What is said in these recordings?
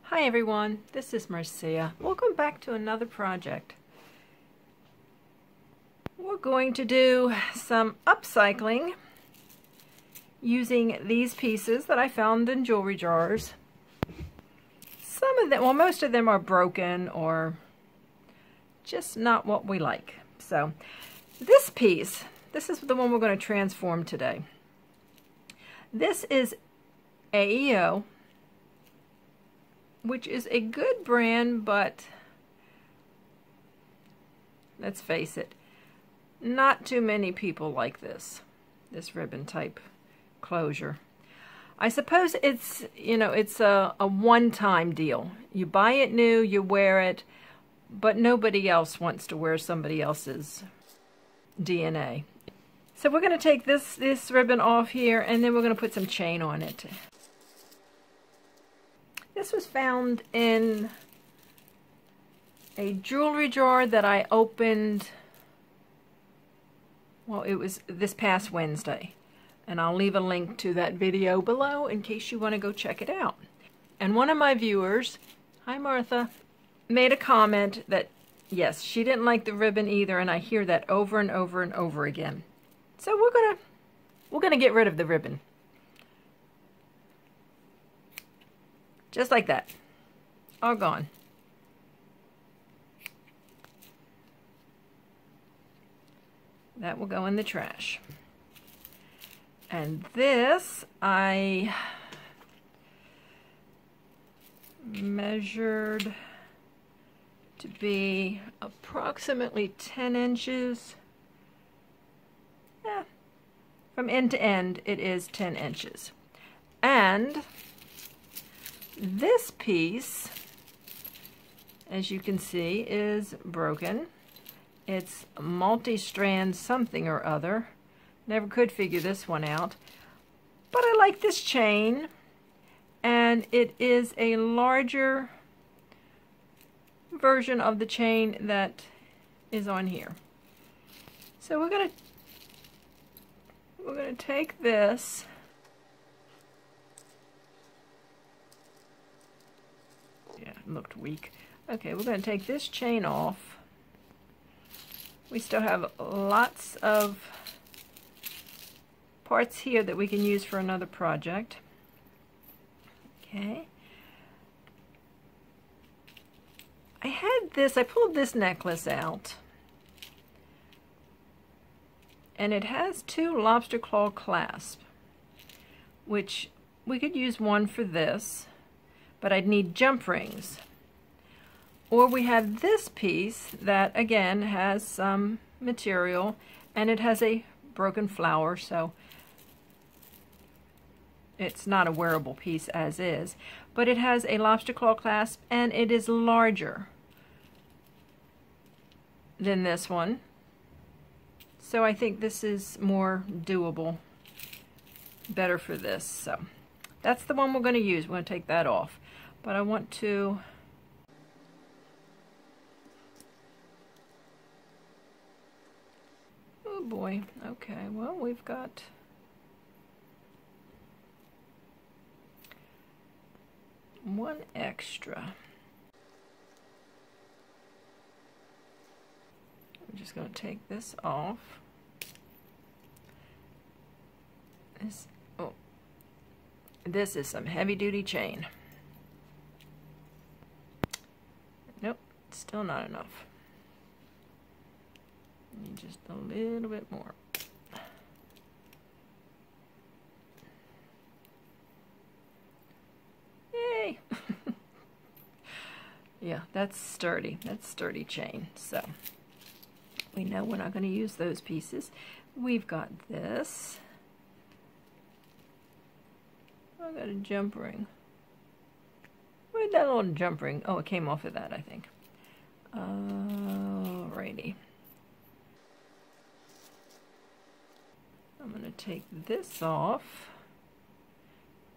Hi everyone, this is Marcia. Welcome back to another project. We're going to do some upcycling using these pieces that I found in jewelry jars. Some of them, well, most of them are broken or just not what we like. So this piece, this is the one we're going to transform today. This is AEO, which is a good brand, but let's face it, not too many people like this ribbon type closure. I suppose it's, it's a one-time deal. You buy it new, you wear it, but nobody else wants to wear somebody else's DNA. So we're going to take this ribbon off here, and then we're going to put some chain on it. This was found in a jewelry jar that I opened, well, it was this past Wednesday. And I'll leave a link to that video below in case you want to go check it out. And one of my viewers, hi Martha, made a comment that, yes, she didn't like the ribbon either, and I hear that over and over and over again. So we're gonna get rid of the ribbon. Just like that. All gone. That will go in the trash. And this I measured to be approximately 10 inches. Yeah, from end to end it is 10 inches. And this piece, as you can see, is broken. It's multi-strand something or other. Never could figure this one out. But I like this chain, and it is a larger version of the chain that is on here. So we're gonna take this. Yeah, it looked weak. Okay, we're going to take this chain off. We still have lots of parts here that we can use for another project. Okay. I pulled this necklace out. And it has two lobster claw clasps, which we could use one for this, but I'd need jump rings. Or we have this piece that again has some material, and it has a broken flower, so it's not a wearable piece as is, but it has a lobster claw clasp, and it is larger than this one. So I think this is more doable, better for this. So that's the one we're going to use. We're going to take that off. But I want to oh boy. Okay, well, we've got one extra. I'm just going to take this off. This is some heavy-duty chain. Nope, still not enough. Need just a little bit more. Yay! Yeah, that's sturdy. That's sturdy chain. So we know we're not going to use those pieces. We've got this. I got a jump ring. Where'd that little jump ring? Oh, it came off of that, I think. Alrighty. I'm going to take this off.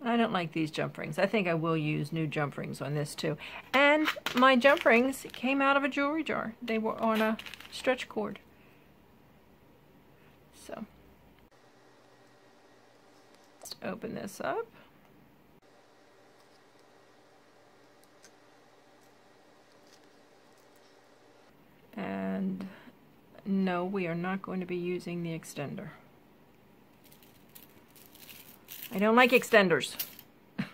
I don't like these jump rings. I think I will use new jump rings on this too. And my jump rings came out of a jewelry jar. They were on a stretch cord. So let's open this up. we are not going to be using the extender. I don't like extenders. If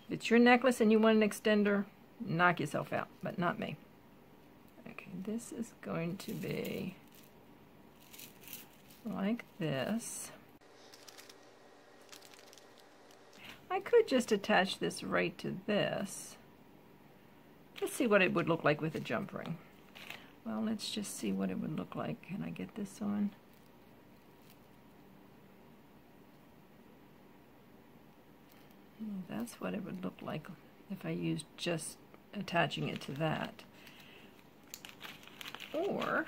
it's your necklace and you want an extender, knock yourself out, but not me. Okay, this is going to be like this. I could just attach this right to this. Let's see what it would look like with a jump ring. Well, let's just see what it would look like. Can I get this on? That's what it would look like if I used just attaching it to that. Or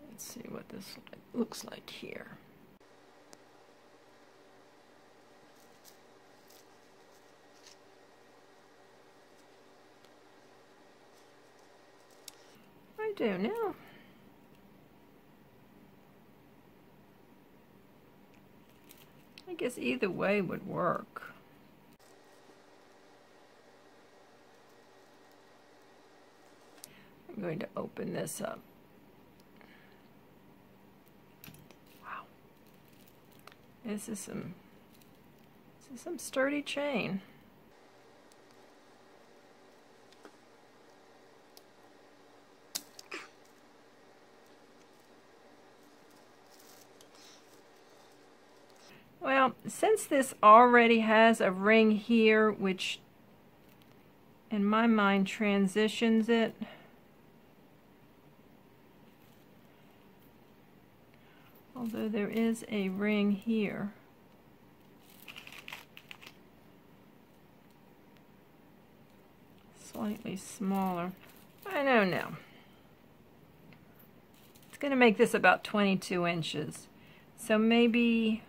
let's see what this looks like here. I do now. I guess either way would work. I'm going to open this up. Wow. This is some sturdy chain. Well, since this already has a ring here, which in my mind transitions it, although there is a ring here, slightly smaller. I don't know. It's going to make this about 22 inches. So maybe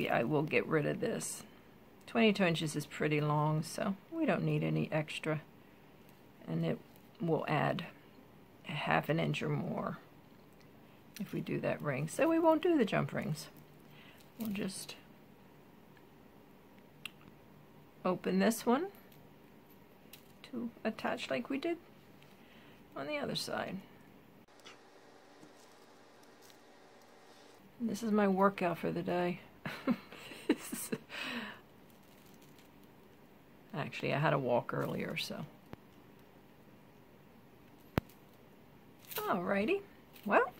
I will get rid of this. 22 inches is pretty long, so we don't need any extra. And it will add a ½ an inch or more if we do that ring. So we won't do the jump rings. We'll just open this one to attach like we did on the other side. This is my workout for the day. Actually, I had a walk earlier, so. Alrighty, well,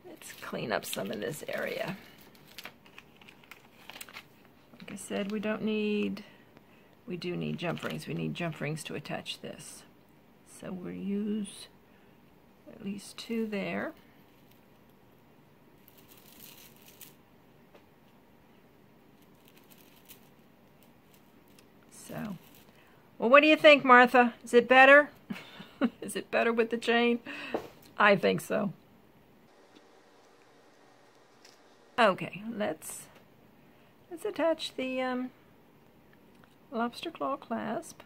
let's clean up some of this area. Like I said, we do need jump rings. We need jump rings to attach this. So we'll use at least 2 there. So, well, what do you think, Martha? Is it better? Is it better with the chain? I think so. Okay, let's attach the lobster claw clasp.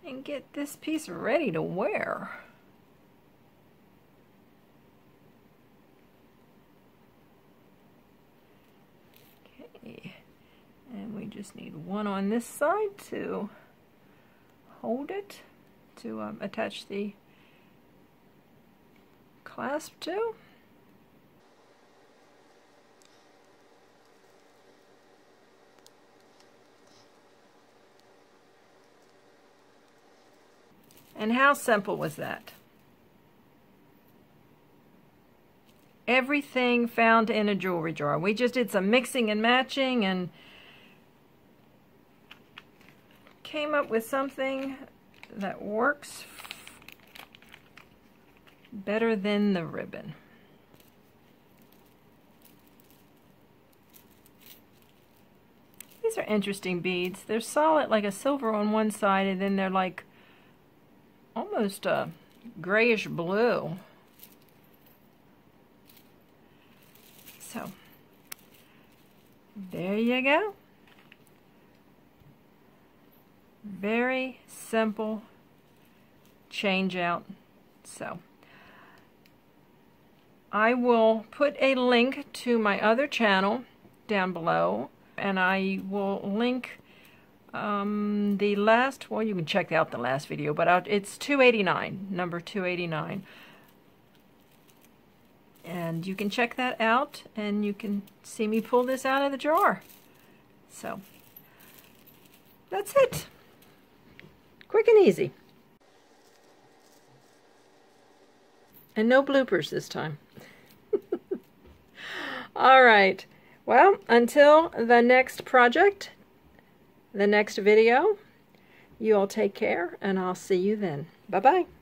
And get this piece ready to wear. And we just need one on this side to hold it, to attach the clasp to. And how simple was that? Everything found in a jewelry jar. We just did some mixing and matching and came up with something that works better than the ribbon. These are interesting beads. They're solid like a silver on one side, and then they're like almost a grayish blue. So there you go. Very simple change out. So I will put a link to my other channel down below, and I will link the last, well, you can check out the last video, but it's 289, number 289. And you can check that out, and you can see me pull this out of the jar. So that's it. Quick and easy. And no bloopers this time. All right. Well, until the next project, the next video, you all take care, and I'll see you then. Bye-bye.